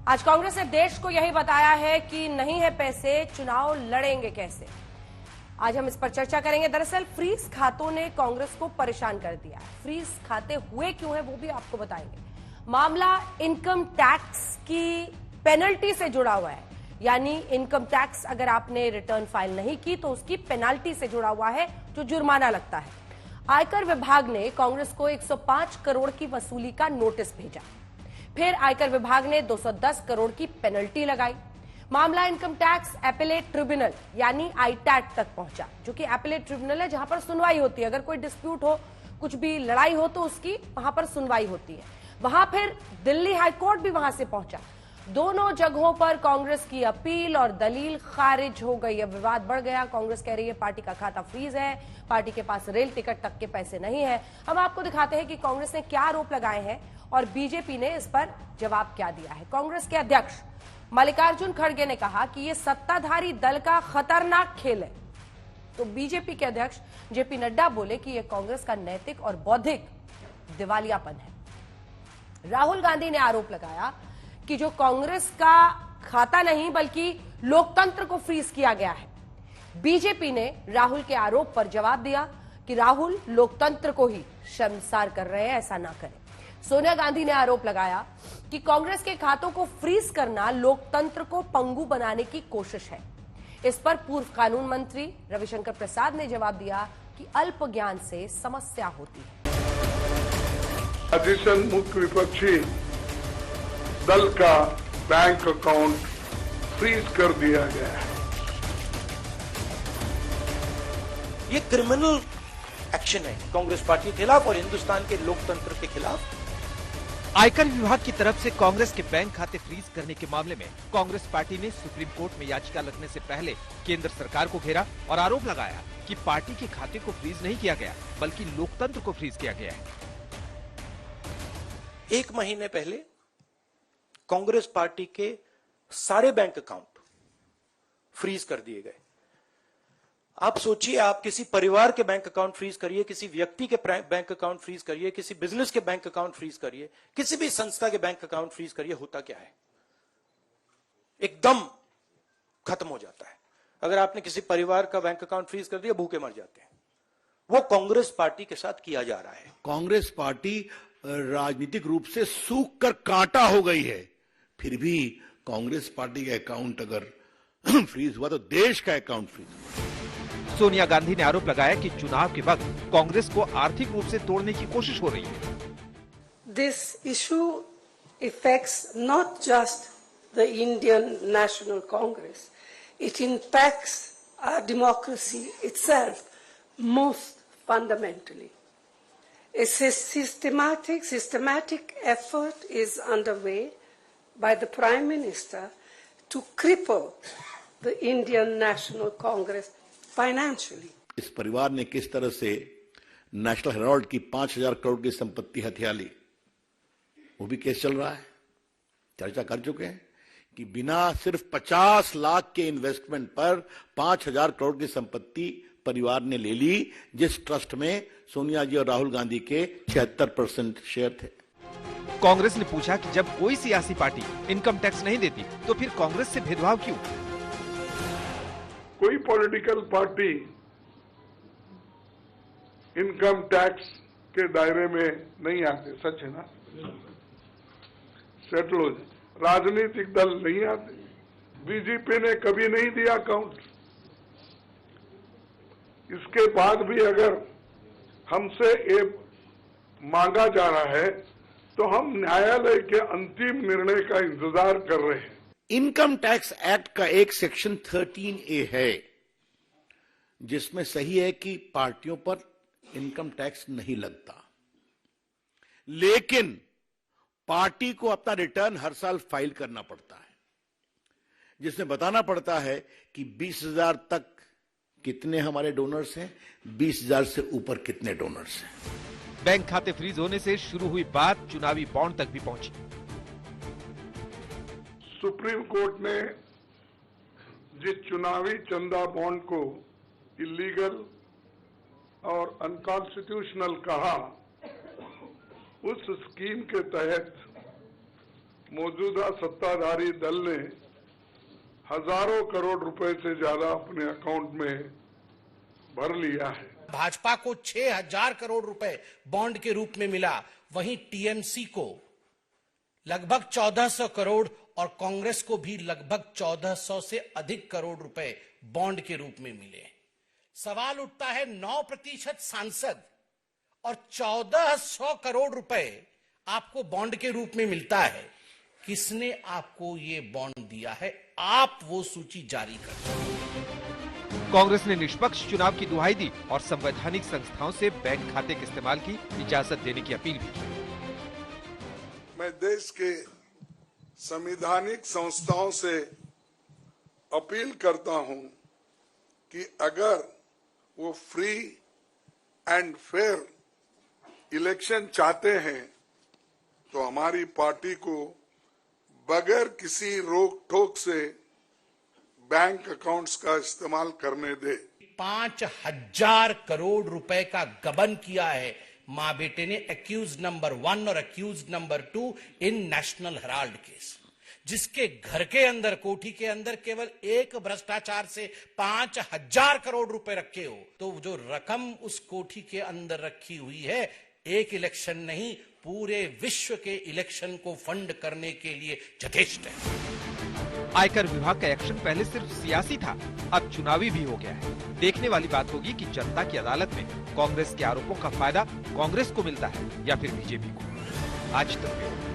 आज कांग्रेस ने देश को यही बताया है कि नहीं है पैसे, चुनाव लड़ेंगे कैसे। आज हम इस पर चर्चा करेंगे। दरअसल फ्रीज खातों ने कांग्रेस को परेशान कर दिया है। फ्रीज खाते हुए क्यों है वो भी आपको बताएंगे। मामला इनकम टैक्स की पेनल्टी से जुड़ा हुआ है, यानी इनकम टैक्स अगर आपने रिटर्न फाइल नहीं की तो उसकी पेनल्टी से जुड़ा हुआ है, जो जुर्माना लगता है। आयकर विभाग ने कांग्रेस को 105 करोड़ की वसूली का नोटिस भेजा। फिर आयकर विभाग ने 210 करोड़ की पेनल्टी लगाई। मामला इनकम टैक्स एपेलेट ट्रिब्यूनल यानी आईटैट तक पहुंचा, जो कि एपेलेट ट्रिब्यूनल है जहां पर सुनवाई होती है। अगर कोई डिस्प्यूट हो, कुछ भी लड़ाई हो तो उसकी वहां पर सुनवाई होती है। वहां फिर दिल्ली हाईकोर्ट भी वहां से पहुंचा। दोनों जगहों पर कांग्रेस की अपील और दलील खारिज हो गई। अब विवाद बढ़ गया। कांग्रेस कह रही है पार्टी का खाता फ्रीज है, पार्टी के पास रेल टिकट तक के पैसे नहीं है। हम आपको दिखाते हैं कि कांग्रेस ने क्या आरोप लगाए हैं और बीजेपी ने इस पर जवाब क्या दिया है। कांग्रेस के अध्यक्ष मल्लिकार्जुन खड़गे ने कहा कि यह सत्ताधारी दल का खतरनाक खेल है, तो बीजेपी के अध्यक्ष जेपी नड्डा बोले कि यह कांग्रेस का नैतिक और बौद्धिक दिवालियापन है। राहुल गांधी ने आरोप लगाया कि जो कांग्रेस का खाता नहीं बल्कि लोकतंत्र को फ्रीज किया गया है। बीजेपी ने राहुल के आरोप पर जवाब दिया कि राहुल लोकतंत्र को ही शर्मसार कर रहे हैं, ऐसा ना करें। सोनिया गांधी ने आरोप लगाया कि कांग्रेस के खातों को फ्रीज करना लोकतंत्र को पंगु बनाने की कोशिश है। इस पर पूर्व कानून मंत्री रविशंकर प्रसाद ने जवाब दिया कि अल्प ज्ञान से समस्या होती है। अधिवेशन मुख्य विपक्षी दल का बैंक अकाउंट फ्रीज कर दिया गया है। ये क्रिमिनल एक्शन है कांग्रेस पार्टी के खिलाफ और हिंदुस्तान के लोकतंत्र के खिलाफ। आयकर विभाग की तरफ से कांग्रेस के बैंक खाते फ्रीज करने के मामले में कांग्रेस पार्टी ने सुप्रीम कोर्ट में याचिका लगने से पहले केंद्र सरकार को घेरा और आरोप लगाया कि पार्टी के खाते को फ्रीज नहीं किया गया बल्कि लोकतंत्र को फ्रीज किया गया है। 1 महीने पहले कांग्रेस पार्टी के सारे बैंक अकाउंट फ्रीज कर दिए गए। आप सोचिए, आप किसी परिवार के बैंक अकाउंट फ्रीज करिए, किसी व्यक्ति के बैंक अकाउंट फ्रीज करिए, किसी बिजनेस के बैंक अकाउंट फ्रीज करिए, किसी भी संस्था के बैंक अकाउंट फ्रीज करिए, होता क्या है? एकदम खत्म हो जाता है। अगर आपने किसी परिवार का बैंक अकाउंट फ्रीज कर दिया, भूखे मर जाते हैं। वो कांग्रेस पार्टी के साथ किया जा रहा है। कांग्रेस पार्टी राजनीतिक रूप से सूख कर कांटा हो गई है, फिर भी कांग्रेस पार्टी का अकाउंट अगर फ्रीज हुआ तो देश का अकाउंट फ्रीज हुआ। सोनिया गांधी ने आरोप लगाया कि चुनाव के वक्त कांग्रेस को आर्थिक रूप से तोड़ने की कोशिश हो रही है। This issue affects not just the Indian National Congress. It impacts our democracy itself most fundamentally. A systematic effort is underway by the Prime Minister to cripple the Indian National Congress financially. इस परिवार ने किस तरह से national Herald की 5,000 करोड़ की संपत्ति हथिया ली, वो भी केस चल रहा है। चर्चा कर चुके हैं कि बिना सिर्फ 50 लाख के इन्वेस्टमेंट पर 5,000 करोड़ की संपत्ति परिवार ने ले ली, जिस ट्रस्ट में सोनिया जी और राहुल गांधी के 76% शेयर थे। कांग्रेस ने पूछा कि जब कोई सियासी पार्टी इनकम टैक्स नहीं देती तो फिर कांग्रेस से भेदभाव क्यों? कोई पॉलिटिकल पार्टी इनकम टैक्स के दायरे में नहीं आते, सच है ना? सेटल हो जाए। राजनीतिक दल नहीं आते। बीजेपी ने कभी नहीं दिया अकाउंट। इसके बाद भी अगर हमसे ये मांगा जा रहा है तो हम न्यायालय के अंतिम निर्णय का इंतजार कर रहे हैं। इनकम टैक्स एक्ट का एक सेक्शन 13A है जिसमें सही है कि पार्टियों पर इनकम टैक्स नहीं लगता, लेकिन पार्टी को अपना रिटर्न हर साल फाइल करना पड़ता है, जिसमें बताना पड़ता है कि 20,000 तक कितने हमारे डोनर्स हैं, 20,000 से ऊपर कितने डोनर्स हैं। बैंक खाते फ्रीज होने से शुरू हुई बात चुनावी बॉन्ड तक भी पहुंची। सुप्रीम कोर्ट ने जिस चुनावी चंदा बॉन्ड को इलीगल और अनकॉन्स्टिट्यूशनल कहा, उस स्कीम के तहत मौजूदा सत्ताधारी दल ने हजारों करोड़ रुपए से ज्यादा अपने अकाउंट में भर लिया है। भाजपा को 6,000 करोड़ रुपए बॉन्ड के रूप में मिला, वहीं टीएमसी को लगभग 1,400 करोड़ और कांग्रेस को भी लगभग 1,400 से अधिक करोड़ रुपए बॉन्ड के रूप में मिले। सवाल उठता है 9% सांसद और 1,400 करोड़ रुपए आपको बॉन्ड के रूप में मिलता है। किसने आपको ये बॉन्ड दिया है? आप वो सूची जारी कर। कांग्रेस ने निष्पक्ष चुनाव की दुहाई दी और संवैधानिक संस्थाओं से बैंक खाते के इस्तेमाल की इजाजत देने की अपील भी की। मैं देश के संवैधानिक संस्थाओं से अपील करता हूं कि अगर वो फ्री एंड फेयर इलेक्शन चाहते हैं तो हमारी पार्टी को बगैर किसी रोक टोक से बैंक अकाउंट्स का इस्तेमाल करने दे। 5,000 करोड़ रुपए का गबन किया है मां बेटे ने एक्यूज नंबर 1 और एक्यूज नंबर 2 इन नेशनल हेराल्ड केस, जिसके घर के अंदर, कोठी के अंदर केवल एक भ्रष्टाचार से 5,000 करोड़ रुपए रखे हो, तो जो रकम उस कोठी के अंदर रखी हुई है एक इलेक्शन नहीं, पूरे विश्व के इलेक्शन को फंड करने के लिए यथेष्ट है। आयकर विभाग का एक्शन पहले सिर्फ सियासी था, अब चुनावी भी हो गया है। देखने वाली बात होगी कि जनता की अदालत में कांग्रेस के आरोपों का फायदा कांग्रेस को मिलता है या फिर बीजेपी को। आज तक